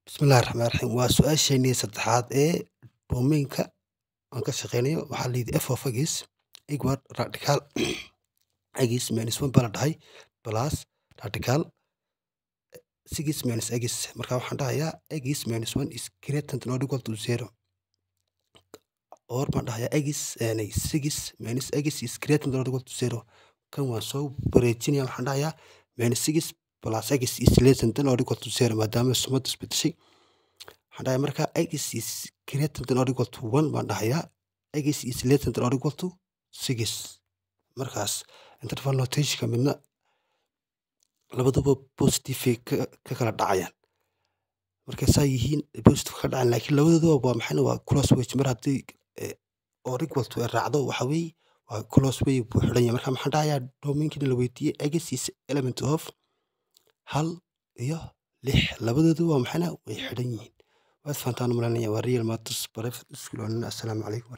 Bismillahi Raxmaani Raxiim. Waa su'aasheenii saddexaad ee domainka aan ka shaqeynayo. Waxaa la yidhi f of x equal radical x minus 1 baa la dhahay plus radical 6 minus x. Marka waxaan dhahayaa x minus 1 is greater than or equal to 0. Or baan dhahayaa x 6 minus x is greater than or equal to 0. Kan waan soo wareejinayaa. Waxaan dhahayaa minus 6 plus x is less than or equal to 0 maadaama sumad isbedeshay. Waxaan dhahayaa marka x is greater than or equal to 1 baan dhahayaa x is less than or equal to 6. Markaas interval notation midna labaduba positive ka kala dhacayaan. Markay saa yihiin positive ka dhacayaan laakiin labaduba waa maxayna waa close way mar haddii or equal to raacdo waxa weeye waa close way buu xidhan yahay. Marka maxaan dhahayaa domainkii la weydiiyey x is element of hal iyo 6 labadoodu waa maxayna way xidhan yihiin. waad fahantaan u malaynaya waa real matters private school. Assalaamu calaykum.